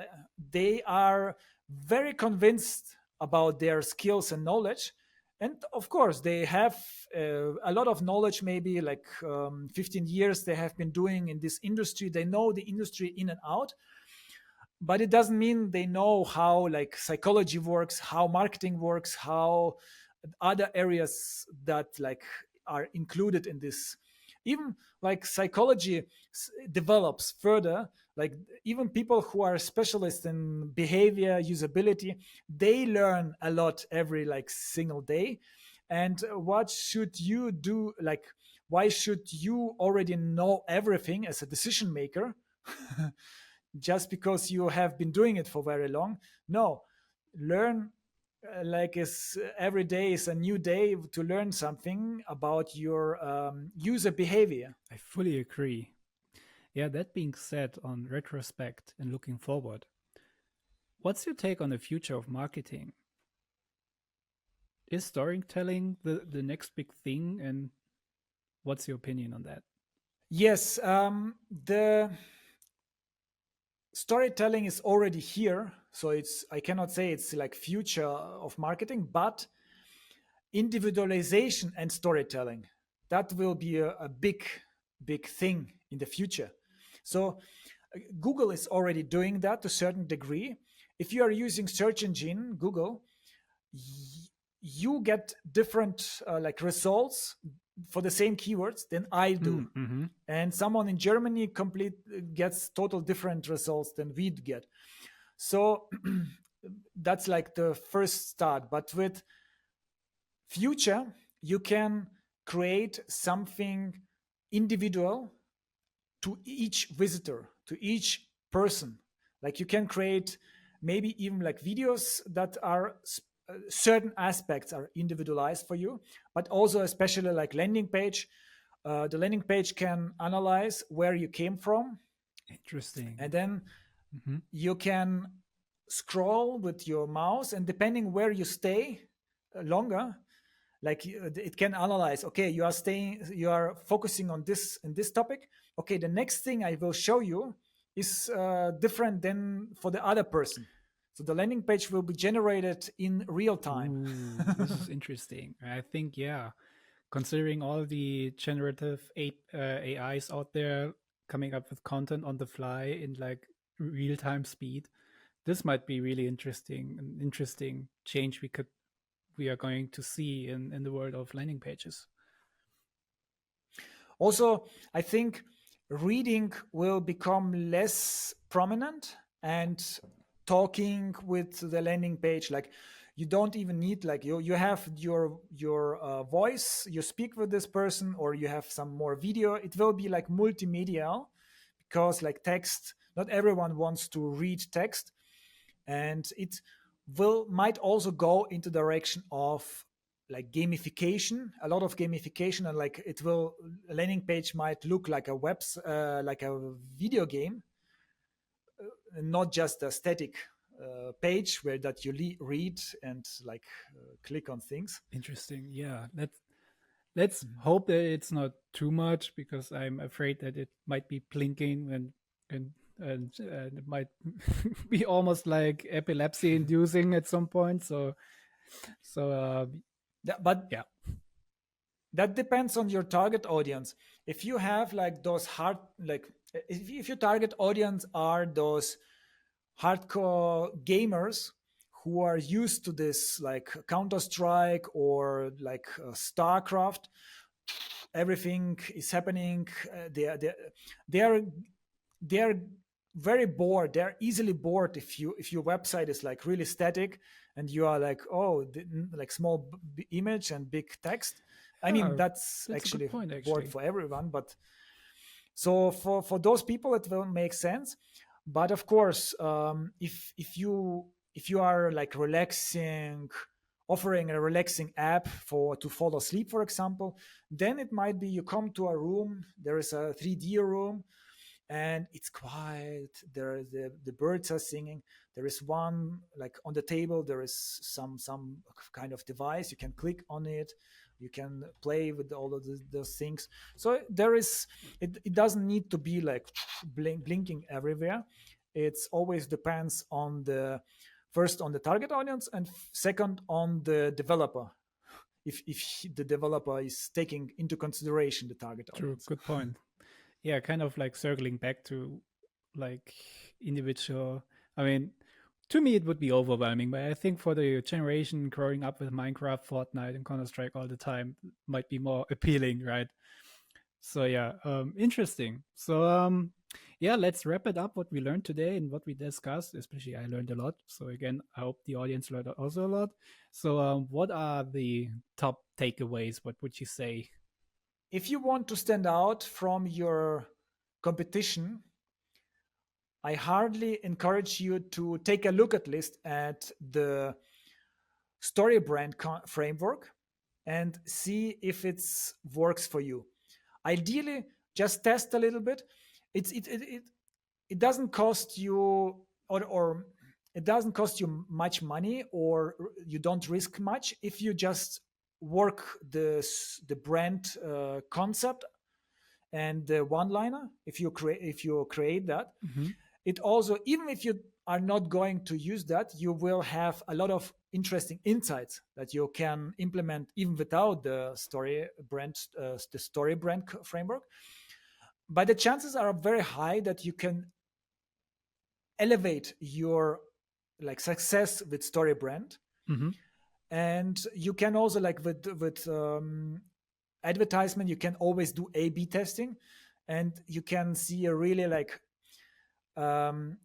they are very convinced about their skills and knowledge, and of course they have a lot of knowledge, maybe like 15 years they have been doing in this industry, they know the industry in and out, but it doesn't mean they know how like psychology works, how marketing works, how other areas that like are included in this. Even like psychology develops further, like even people who are specialists in behavior usability, they learn a lot every like single day. And what should you do, like why should you already know everything as a decision maker just because you have been doing it for very long? No, learn, like is every day is a new day to learn something about your user behavior. I fully agree. Yeah, that being said, on retrospect and looking forward, what's your take on the future of marketing? Is storytelling the next big thing? And what's your opinion on that? Yes, the storytelling is already here, so it's, I cannot say it's like future of marketing, but individualization and storytelling, that will be a big thing in the future. So Google is already doing that to a certain degree. If you are using search engine Google, you get different like results for the same keywords than I do, Mm-hmm. and someone in Germany complete gets total different results than we get. So that's like the first start. But with future, you can create something individual to each visitor, to each person. Like you can create maybe even like videos that are certain aspects are individualized for you, but also especially like landing page. The landing page can analyze where you came from, and Interesting. then Mm-hmm. you can scroll with your mouse, and depending where you stay longer, like it can analyze, okay, you are focusing on this in this topic, okay, the next thing I will show you is different than for the other person. So the landing page will be generated in real time. Ooh, this is interesting. I think, yeah, considering all the generative AIs out there coming up with content on the fly in like real time speed, this might be really interesting. An interesting change we are going to see in the world of landing pages. Also, I think reading will become less prominent, and talking with the landing page, like you don't even need like you have your voice, you speak with this person, or you have some more video. It will be like multimedia, because like text, not everyone wants to read text, and it will might also go into direction of like gamification, a lot of gamification, and like it will, a landing page might look like a like a video game, not just a static page where that you read and like click on things. Interesting. Yeah, Let's Mhm. hope that it's not too much, because I'm afraid that it might be blinking and it might be almost like epilepsy inducing at some point. So But yeah. that depends on your target audience. If you have like those hard, like if your target audience are those hardcore gamers who are used to this, like Counter Strike or like StarCraft, everything is happening. They are they're very bored. They're easily bored if your website is like really static and you are like, oh, like small image and big text. I mean, Yeah, that's that's a good actually point, bored actually. for everyone, but so for those people it will make sense. But of course, if you are like relaxing, offering a relaxing app for to fall asleep, for example, then it might be you come to a room, there is a 3D room, and it's quiet. There the birds are singing. There is one, like on the table there is some kind of device, you can click on it, you can play with all of those things. So there is, it doesn't need to be like blinking everywhere. It's always depends on the, first on the target audience, and second on the developer, if the developer is taking into consideration the target True, audience. good point. Yeah, kind of like circling back to like individual. I mean, to me, it would be overwhelming, but I think for the generation growing up with Minecraft, Fortnite, and Counter Strike all the time, might be more appealing, right? So yeah, interesting. So yeah, let's wrap it up. What we learned today and what we discussed, especially I learned a lot. So again, I hope the audience learned also a lot. So what are the top takeaways? What would you say? If you want to stand out from your competition, I hardly encourage you to take a look at least at the StoryBrand framework and see if it works for you. Ideally, just test a little bit. It doesn't cost you, or it doesn't cost you much money, or you don't risk much if you just work the brand concept and the one liner. If you create that, Mhm. it also, even if you are not going to use that, you will have a lot of interesting insights that you can implement even without the story brand framework. But the chances are very high that you can elevate your like success with story brand. Mhm. And you can also, like with advertisement, you can always do A/B testing, and you can see a really like um,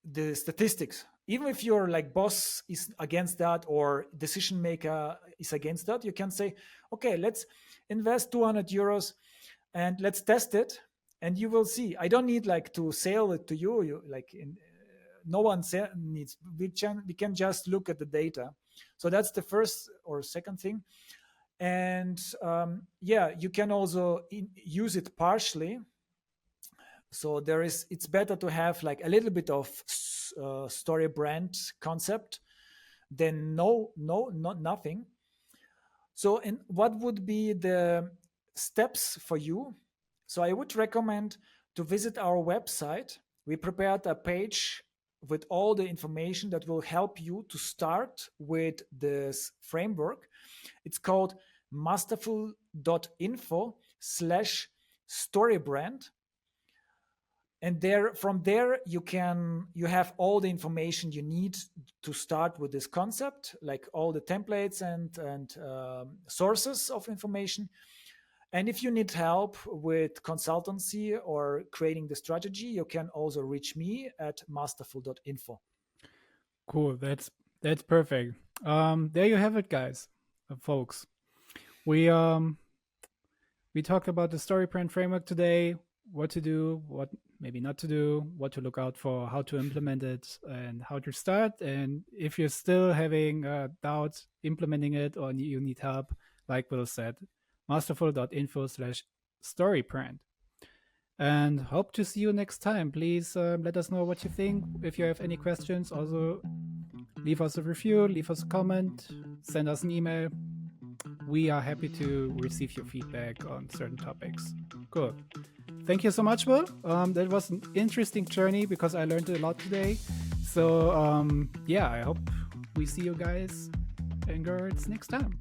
the statistics. Even if your like boss is against that or decision maker is against that, you can say, okay, let's invest 200 euros and let's test it, and you will see. I don't need like to sell it to you. You like in, no one needs. We can just look at the data. So that's the first or second thing. And yeah, you can also use it partially. So there is, it's better to have like a little bit of story brand concept than not nothing. So, and what would be the steps for you? So I would recommend to visit our website. We prepared a page with all the information that will help you to start with this framework. It's called masterful.info slash storybrand. And there, from there, you have all the information you need to start with this concept, like all the templates and sources of information. And if you need help with consultancy or creating the strategy, you can also reach me at masterful.info. Cool. That's perfect. There you have it, guys, folks. We we talked about the story brand framework today, what to do, what maybe not to do, what to look out for, how to implement it, and how to start. And if you're still having doubts implementing it or you need help, like Will said, masterful.info slash storybrand. And hope to see you next time. Please let us know what you think. If you have any questions, also leave us a review, leave us a comment, send us an email. we are happy to receive your feedback on certain topics. Cool. Thank you so much, Will. That was an interesting journey because I learned a lot today. So yeah, I hope we see you guys and girls next time.